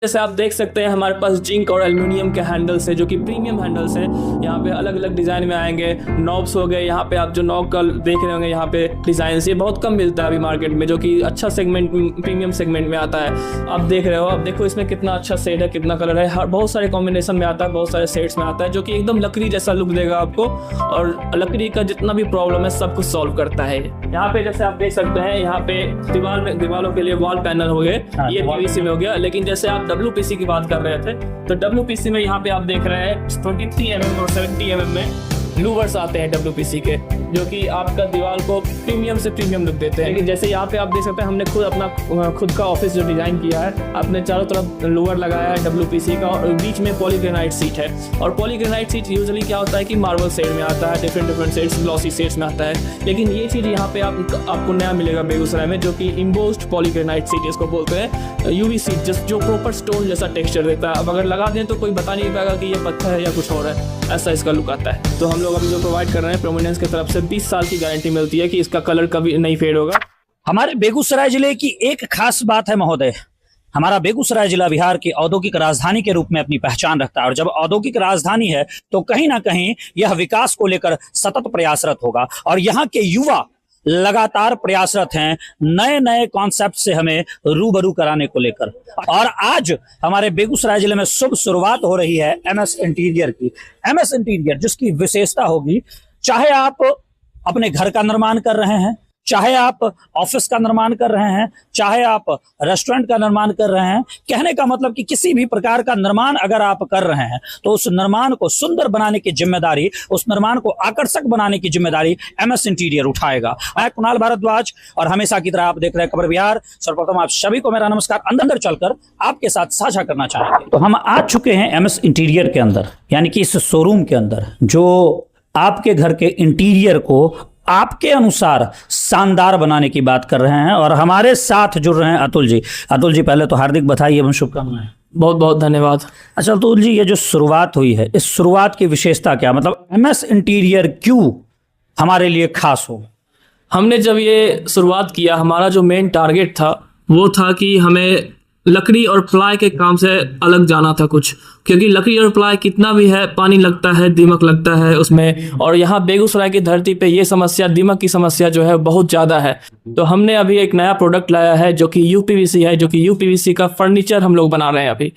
जैसे आप देख सकते हैं हमारे पास जिंक और एल्युमिनियम के हैंडल्स है जो कि प्रीमियम हैंडल्स हैं। यहाँ पे अलग अलग डिज़ाइन में आएंगे। नॉब्स हो गए, यहाँ पे आप जो नॉब का देख रहे होंगे यहाँ पे डिज़ाइन ये बहुत कम मिलता है अभी मार्केट में, जो कि अच्छा सेगमेंट प्रीमियम सेगमेंट में आता है। आप देख रहे हो, आप देखो इसमें कितना अच्छा शेड है, कितना कलर है, हर बहुत सारे कॉम्बिनेशन में आता है, बहुत सारे शेड्स में आता है, जो कि एकदम लकड़ी जैसा लुक देगा आपको। और लकड़ी का जितना भी प्रॉब्लम है सब कुछ सॉल्व करता है। यहाँ पे जैसे आप देख सकते हैं यहाँ पे दीवारों के लिए वॉल पैनल हो गए, ये पीवीसी में हो गया। लेकिन जैसे आप WPC की बात कर रहे थे तो WPC में यहाँ पे आप देख रहे हैं 23 mm और 70 mm में लूवर्स आते हैं WPC के, जो कि आपका दीवार को प्रीमियम से प्रीमियम लुक देते हैं। लेकिन जैसे यहाँ पे आप देख सकते हैं हमने खुद का ऑफिस जो डिज़ाइन किया है, आपने चारों तरफ लूवर लगाया है WPC का, और बीच में पॉलीग्रेनाइट सीट है। और पॉलीग्रेनाइट सीट यूजुअली क्या होता है कि मार्बल शेड में आता है, डिफरेंट शेड्स, ग्लॉसी शेड्स में आता है। लेकिन ये चीज़ यहाँ पे आपको नया मिलेगा बेगूसराय में, जो कि इम्बोस्ड पॉलीग्रेनाइट सीट इसको बोलते हैं, UV सीट, जो प्रॉपर स्टोन जैसा टेक्सचर देता है। अब अगर लगा दें तो कोई बता नहीं पाएगा कि ये पत्थर है या कुछ और है, ऐसा इसका लुक आता है। तो हम लोग अभी जो प्रोवाइड कर रहे हैं प्रोमिनेंस की तरफ से 20 साल की गारंटी मिलती है कि इसका कलर कभी नहीं फेड होगा। हमारे बेगूसराय जिले की एक खास बात है महोदय, हमारा बेगूसराय जिला बिहार की औद्योगिक राजधानी के रूप में अपनी पहचान रखता है, और जब औद्योगिक राजधानी है तो कहीं ना कहीं यह विकास को लेकर सतत प्रयासरत होगा। और यहाँ के युवा लगातार प्रयासरत हैं नए नए कॉन्सेप्ट से हमें रूबरू कराने को लेकर। और आज हमारे बेगूसराय जिले में शुभ शुरुआत हो रही है MS इंटीरियर की। MS इंटीरियर जिसकी विशेषता होगी, चाहे आप अपने घर का निर्माण कर रहे हैं, चाहे आप ऑफिस का निर्माण कर रहे हैं, चाहे आप रेस्टोरेंट का निर्माण कर रहे हैं, कहने का मतलब कि किसी भी प्रकार का निर्माण अगर आप कर रहे हैं तो उस निर्माण को सुंदर बनाने की जिम्मेदारी, उस निर्माण को आकर्षक बनाने की जिम्मेदारी MS इंटीरियर उठाएगा। मैं कुणाल भारद्वाज और हमेशा की तरह आप देख रहे हैं खबर बिहार। सर्वप्रथम आप सभी को मेरा नमस्कार। अंदर चलकर आपके साथ साझा करना चाहेंगे। तो हम आ चुके हैं MS इंटीरियर के अंदर, यानी कि इस शोरूम के अंदर, जो आपके घर के इंटीरियर को आपके अनुसार शानदार बनाने की बात कर रहे हैं। और हमारे साथ जुड़ रहे हैं अतुल जी। अतुल जी, पहले तो हार्दिक बधाई एवं शुभकामनाएं। बहुत बहुत धन्यवाद। अच्छा अतुल जी, ये जो शुरुआत हुई है, इस शुरुआत की विशेषता क्या, मतलब MS इंटीरियर क्यों हमारे लिए खास हो? हमने जब ये शुरुआत किया, हमारा जो मेन टारगेट था वो था कि हमें लकड़ी और प्लाई के काम से अलग जाना था कुछ, क्योंकि लकड़ी और प्लाई कितना भी है, पानी लगता है, दीमक लगता है उसमें। और यहाँ बेगूसराय की धरती पे ये समस्या, दीमक की समस्या जो है बहुत ज़्यादा है। तो हमने अभी एक नया प्रोडक्ट लाया है जो कि UPVC है, जो कि UPVC का फर्नीचर हम लोग बना रहे हैं अभी।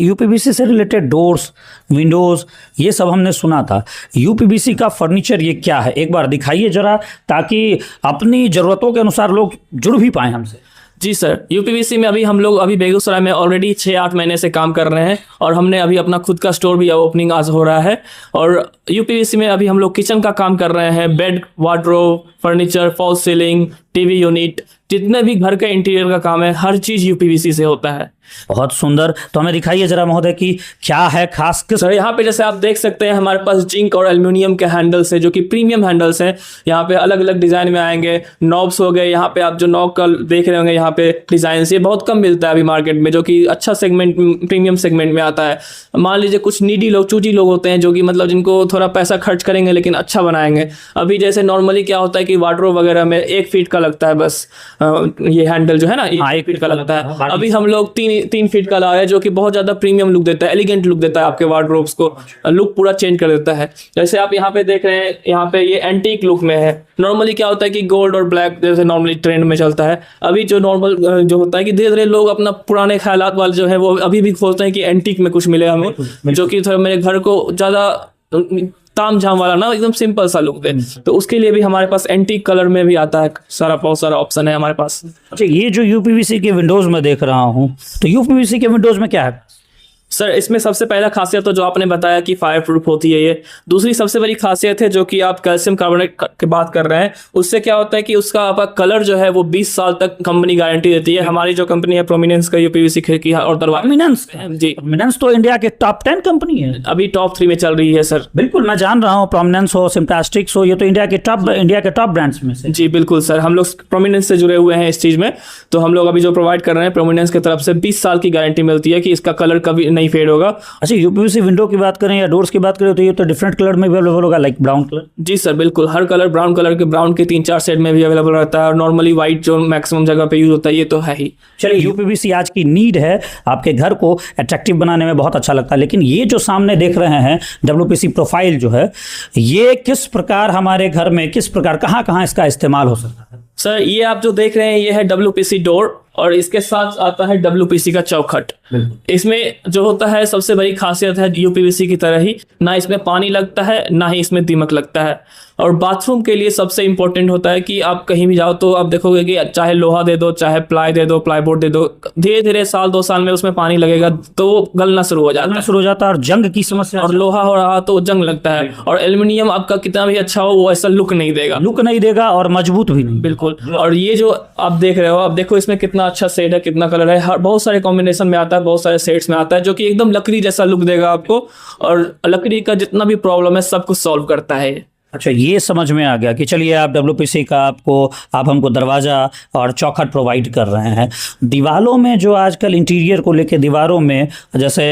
UPVC से रिलेटेड डोर्स, विंडोज, ये सब हमने सुना था। UPVC का फर्नीचर ये क्या है, एक बार दिखाइए जरा, ताकि अपनी ज़रूरतों के अनुसार लोग जुड़ भी पाएँ हमसे। जी सर, UPVC में हम लोग बेगूसराय में ऑलरेडी 6-8 महीने से काम कर रहे हैं, और हमने अभी अपना खुद का स्टोर भी ओपनिंग आज हो रहा है। और UPVC में अभी हम लोग किचन का काम कर रहे हैं, bed, wardrobe, furniture, fall ceiling, TV unit, जितने भी घर के इंटीरियर का काम है, हर चीज़ UPVC से होता है। बहुत सुंदर। तो हमें दिखाइए जरा महोदय कि क्या है खास। सर यहाँ पे जैसे आप देख सकते हैं हमारे पास जिंक और एल्युमिनियम के हैंडल्स है जो कि प्रीमियम हैंडल्स हैं। यहाँ पे अलग अलग डिज़ाइन में आएंगे। नॉब्स हो गए, यहाँ पे आप जो नॉब का देख रहे होंगे यहाँ पे डिज़ाइन ये बहुत कम मिलता है अभी मार्केट में, जो कि अच्छा सेगमेंट, प्रीमियम सेगमेंट में आता है। मान लीजिए कुछ नीडी लोग, चूजी लोग होते हैं, जो कि मतलब जिनको थोड़ा पैसा खर्च करेंगे लेकिन अच्छा बनाएंगे। अभी जैसे नॉर्मली क्या होता है कि वार्डरोब वगैरह में 1 फीट का लगता है बस, ये हैंडल जो है ना 1 फीट का लगता है। अभी हम लोग 3 फीट का ला रहे हैं, जो कि बहुत ज़्यादा प्रीमियम लुक देता है, एलिगेंट लुक देता है, आपके वार्डरोब्स को लुक पूरा चेंज कर देता है। जैसे आप यहाँ पे देख रहे हैं, यहाँ पे ये एंटीक लुक में है। नॉर्मली क्या होता है कि गोल्ड और ब्लैक जैसे नॉर्मली ट्रेंड में चलता है। अभी जो नॉर्मल जो होता है कि धीरे धीरे लोग अपना पुराने ख्यालात वाले जो है वो अभी भी खोजते हैं कि एंटीक में कुछ मिले हमें, जो कि थोड़ा मेरे घर को ज़्यादा ताम झाम वाला ना, एकदम सिंपल सा लुक दे। तो उसके लिए भी हमारे पास एंटीक कलर में भी आता है, बहुत सारा ऑप्शन है हमारे पास। अच्छा, ये जो UPVC के विंडोज में देख रहा हूँ, तो UPVC के विंडोज में क्या है? सर इसमें सबसे पहला खासियत तो जो आपने बताया कि फायर प्रूफ होती है ये। दूसरी सबसे बड़ी खासियत है जो कि आप कैल्शियम कार्बोनेट की बात कर रहे हैं, उससे क्या होता है कि उसका आपका कलर जो है वो 20 साल तक कंपनी गारंटी देती है। हमारी जो कंपनी है प्रोमिनेंस का UPVC खिड़की और दरवाजा। जी, प्रोमिनेंस तो इंडिया के टॉप 10 कंपनी है, अभी टॉप 3 में चल रही है सर। बिल्कुल, मैं जान रहा हूँ, प्रोमिनेंस हो, सिम्प्लास्टिक्स हो, ये तो इंडिया के टॉप ब्रांड्स में से। जी बिल्कुल सर, हम लोग प्रोमिनेंस से जुड़े हुए हैं इस चीज़ में। तो हम लोग अभी जो प्रोवाइड कर रहे हैं प्रोमिनेंस की तरफ से 20 साल की गारंटी मिलती है कि इसका कलर कभी नहीं फेड होगा। अच्छा, यूपीवीसी विंडो की बात करें या डोर्स की बात करें तो ये तो डिफरेंट कलर में भी अवेलेबल होगा, लाइक ब्राउन कलर? जी सर, बिल्कुल हर कलर, ब्राउन के 3-4 शेड में भी अवेलेबल रहता है, और नॉर्मली व्हाइट जो मैक्सिमम जगह पे यूज होता है ये तो है ही। चलिए, यूपीवीसी आज की नीड है, आपके घर को अट्रैक्टिव बनाने में बहुत अच्छा लगता है, लेकिन ये जो सामने देख रहे हैं डब्ल्यूपीसी प्रोफाइल जो है, ये किस प्रकार हमारे घर में, किस प्रकार कहाँ कहाँ इसका इस्तेमाल हो सकता है? सर ये आप जो देख रहे हैं ये है डब्ल्यूपीसी डोर, और इसके साथ आता है डब्ल्यूपीसी का चौखट। इसमें जो होता है सबसे बड़ी खासियत है यूपीवीसी की तरह ही, ना इसमें पानी लगता है ना ही इसमें दीमक लगता है। और बाथरूम के लिए सबसे इंपॉर्टेंट होता है कि आप कहीं भी जाओ तो आप देखोगे कि चाहे लोहा दे दो, चाहे प्लाई दे दो, प्लाईबोर्ड दे दो, धीरे धीरे 1-2 साल में उसमें पानी लगेगा तो वो गलना शुरू हो जाता है, और जंग की समस्या, और लोहा हो रहा तो जंग लगता है। और एल्युमिनियम आपका कितना भी अच्छा हो वो ऐसा लुक नहीं देगा और मजबूत भी नहीं। बिल्कुल। और ये जो आप देख रहे हो, आप देखो इसमें कितना अच्छा शेड है, कितना कलर है, बहुत सारे कॉम्बिनेशन में आता है, बहुत सारे शेड्स में आता है, जो कि एकदम लकड़ी जैसा लुक देगा आपको, और लकड़ी का जितना भी प्रॉब्लम है सब कुछ सॉल्व करता है। अच्छा, ये समझ में आ गया कि चलिए आप डब्ल्यूपीसी का आप हमको दरवाज़ा और चौखट प्रोवाइड कर रहे हैं। दीवारों में जो आजकल इंटीरियर को लेके दीवारों में जैसे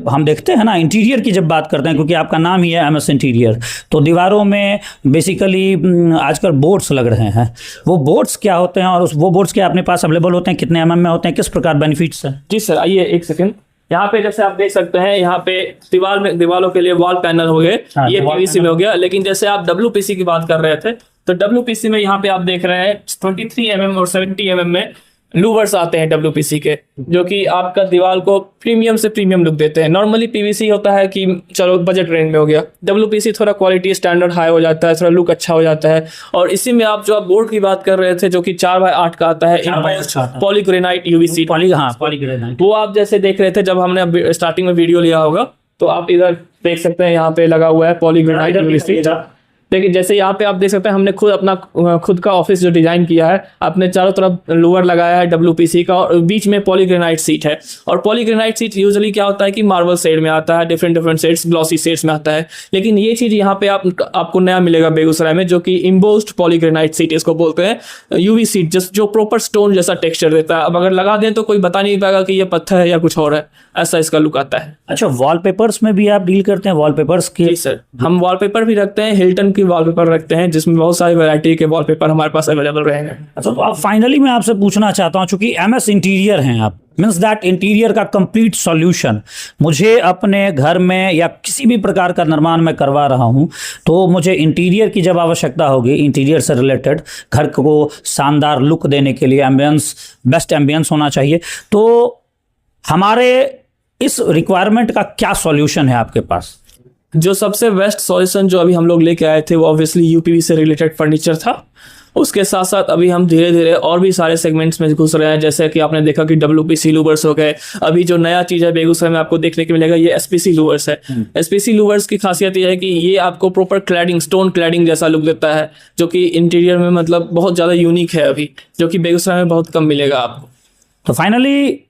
हम देखते हैं ना, इंटीरियर की जब बात करते हैं, क्योंकि आपका नाम ही है एमएस इंटीरियर, तो दीवारों में बेसिकली आजकल बोर्ड्स लग रहे हैं। वो बोर्ड्स क्या होते हैं और वो बोर्ड्स क्या अपने पास अवेलेबल होते हैं, कितने एमएम में होते हैं, किस प्रकार बेनिफिट्स हैं? जी सर, आइए एक सेकंड। यहाँ पे जैसे आप देख सकते हैं, यहाँ पे दीवारों के लिए वॉल पैनल हो गए, ये पीवीसी में हो गया। लेकिन जैसे आप डब्ल्यूपीसी की बात कर रहे थे, तो डब्ल्यूपीसी में यहाँ पे आप देख रहे हैं 23 mm और 70 mm में लूवर्स आते हैं डब्ल्यूपीसी के, जो कि आपका दीवार को प्रीमियम से प्रीमियम लुक देते हैं। नॉर्मली पीवीसी होता है कि चलो बजट रेंज में हो गया, डब्ल्यूपीसी थोड़ा क्वालिटी स्टैंडर्ड हाई हो जाता है, थोड़ा लुक अच्छा हो जाता है। और इसी में आप जो आप बोर्ड की बात कर रहे थे, जो कि 4x8 का आता है, पॉलीग्रेनाइट यूवी, पॉलीग्रेनाइट, वो आप जैसे देख रहे थे जब हमने स्टार्टिंग में वीडियो लिया होगा, तो आप इधर देख सकते हैं, यहाँ पे लगा हुआ है पॉलीग्रेनाइट यूवी। लेकिन जैसे यहाँ पे आप देख सकते हैं, हमने खुद का ऑफिस जो डिजाइन किया है, आपने चारों तरफ लोअर लगाया है डब्ल्यूपीसी का, और बीच में पॉलीग्रेनाइट सीट है। और पॉलीग्रेनाइट सीट यूजुअली क्या होता है कि मार्बल शेड में आता है, डिफरेंट शेड्स, ग्लॉसी शेड्स में आता है। लेकिन ये चीज़ यहाँ पे आपको नया मिलेगा बेगूसराय में, जो कि इम्बोस्ड पॉलीग्रेनाइट सीट इसको बोलते हैं, यूवी सीट, जो प्रॉपर स्टोन जैसा टेक्सचर देता है। अब अगर लगा दें तो कोई बता नहीं पाएगा कि ये पत्थर है या कुछ और है, ऐसा इसका लुक आता है। अच्छा, वॉलपेपर्स में भी आप डील करते हैं? वॉलपेपर्स की? जी सर, हम वॉलपेपर भी रखते हैं, हिल्टन की वॉलपेपर रखते हैं, जिसमें बहुत सारी वैरायटी के वॉलपेपर हमारे पास अवेलेबल रहेंगे। अच्छा, तो अब फाइनली मैं आपसे पूछना चाहता हूं, चूंकि एमएस इंटीरियर हैं आप, मीन्स दैट इंटीरियर का कंप्लीट सॉल्यूशन मुझे अपने घर में या किसी भी प्रकार का निर्माण में करवा रहा हूं, तो मुझे इंटीरियर की जब आवश्यकता होगी, इंटीरियर से रिलेटेड घर को शानदार लुक देने के लिए एम्बियंस, बेस्ट एम्बियंस होना चाहिए, तो हमारे इस रिक्वायरमेंट का क्या सॉल्यूशन है आपके पास? जो सबसे बेस्ट सॉल्यूशन जो अभी हम लोग लेके आए थे, वो ऑब्वियसली यूपीवी से रिलेटेड फर्नीचर था। उसके साथ साथ अभी हम धीरे धीरे और भी सारे सेगमेंट्स में घुस रहे हैं, जैसे कि आपने देखा कि डब्ल्यूपीसी लूवर्स हो गए। अभी जो नया चीज़ है बेगूसराय में आपको देखने को मिलेगा, ये एसपीसी लूवर्स है। एसपीसी लूवर्स की खासियत ये है कि ये आपको प्रॉपर क्लैडिंग, स्टोन क्लैडिंग जैसा लुक देता है, जो कि इंटीरियर में मतलब बहुत ज़्यादा यूनिक है अभी, जो कि बेगूसराय में बहुत कम मिलेगा आपको। तो फाइनली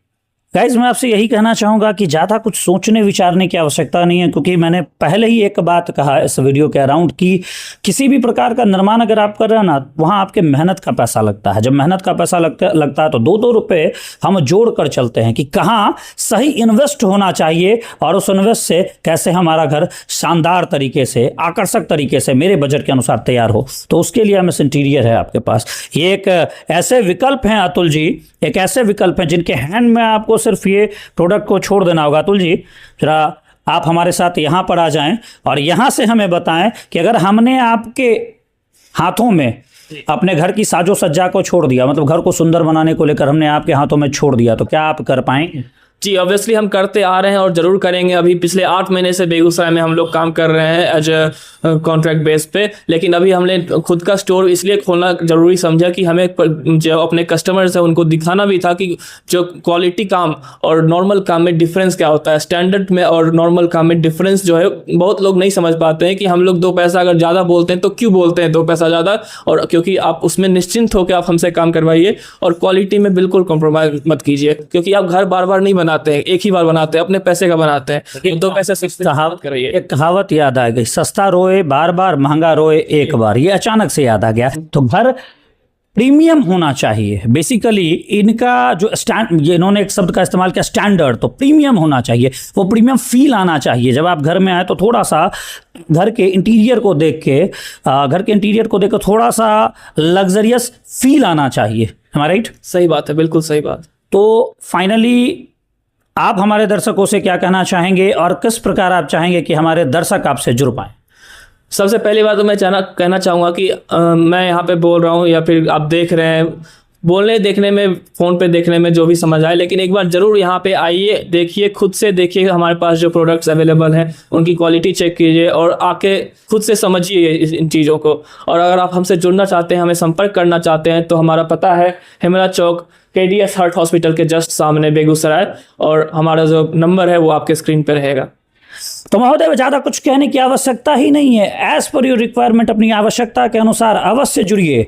गाइज, मैं आपसे यही कहना चाहूँगा कि ज़्यादा कुछ सोचने विचारने की आवश्यकता नहीं है, क्योंकि मैंने पहले ही एक बात कहा इस वीडियो के अराउंड कि किसी भी प्रकार का निर्माण अगर आप कर रहे हैं ना, वहाँ आपके मेहनत का पैसा लगता है। जब मेहनत का पैसा लगता है तो 2-2 रुपये हम जोड़ कर चलते हैं कि कहाँ सही इन्वेस्ट होना चाहिए, और उस इन्वेस्ट से कैसे हमारा घर शानदार तरीके से, आकर्षक तरीके से मेरे बजट के अनुसार तैयार हो। तो उसके लिए एमएस इंटीरियर है आपके पास। ये एक ऐसे विकल्प हैं अतुल जी, एक ऐसे विकल्प हैं जिनके हैंड में आपको सिर्फ ये प्रोडक्ट को छोड़ देना होगा। अतुल जी, जरा आप हमारे साथ यहाँ पर आ जाएं और यहाँ से हमें बताएं कि अगर हमने आपके हाथों में अपने घर की साजो सज्जा को छोड़ दिया, मतलब घर को सुंदर बनाने को लेकर हमने आपके हाथों में छोड़ दिया, तो क्या आप कर पाएंगे? जी, ऑब्वियसली हम करते आ रहे हैं और ज़रूर करेंगे। अभी पिछले 8 महीने से बेगूसराय में हम लोग काम कर रहे हैं एज अ कॉन्ट्रैक्ट बेस पे। लेकिन अभी हमने खुद का स्टोर इसलिए खोलना ज़रूरी समझा कि हमें जो अपने कस्टमर्स हैं उनको दिखाना भी था कि जो क्वालिटी काम और नॉर्मल काम में डिफरेंस क्या होता है, स्टैंडर्ड में और नॉर्मल काम में डिफरेंस जो है बहुत लोग नहीं समझ पाते हैं कि हम लोग 2 पैसा अगर ज़्यादा बोलते हैं तो क्यों बोलते हैं 2 पैसा ज़्यादा, और क्योंकि आप उसमें निश्चिंत होकर आप हमसे काम करवाइए और क्वालिटी में बिल्कुल कॉम्प्रोमाइज़ मत कीजिए, क्योंकि आप घर बार बार नहीं बनाते हैं, एक ही बार बनाते हैं, अपने पैसे का बनाते हैं। 2 पैसे से कहावत करिए, एक कहावत याद आ गई, सस्ता रोए बार बार, महंगा रोए एक बार। ये अचानक से याद आ गया। तो घर प्रीमियम होना चाहिए। बेसिकली इनका जो इन्होंने एक शब्द का इस्तेमाल किया स्टैंडर्ड, तो प्रीमियम होना चाहिए, वो प्रीमियम फील आना चाहिए। जब आप घर में आए तो थोड़ा सा घर के इंटीरियर को देख के थोड़ा सा लग्जरियस फील आना चाहिए। am I right? सही बात है, बिल्कुल सही बात। तो फाइनली आप हमारे दर्शकों से क्या कहना चाहेंगे और किस प्रकार आप चाहेंगे कि हमारे दर्शक आपसे जुड़ पाए? सबसे पहली बात तो मैं कहना चाहूँगा कि मैं यहाँ पे बोल रहा हूँ या फिर आप देख रहे हैं, बोलने देखने में, फ़ोन पे देखने में जो भी समझ आए, लेकिन एक बार ज़रूर यहाँ पे आइए, देखिए, खुद से देखिए हमारे पास जो प्रोडक्ट्स अवेलेबल हैं उनकी क्वालिटी चेक कीजिए और आके खुद से समझिए इन चीज़ों को। और अगर आप हमसे जुड़ना चाहते हैं, हमें संपर्क करना चाहते हैं, तो हमारा पता है हिमरा चौक KDS हार्ट हॉस्पिटल के जस्ट सामने बेगूसराय, और हमारा जो नंबर है वो आपके स्क्रीन पर रहेगा। तो महोदय ज़्यादा कुछ कहने की आवश्यकता ही नहीं है। एज पर योर रिक्वायरमेंट अपनी आवश्यकता के अनुसार अवश्य जुड़िए।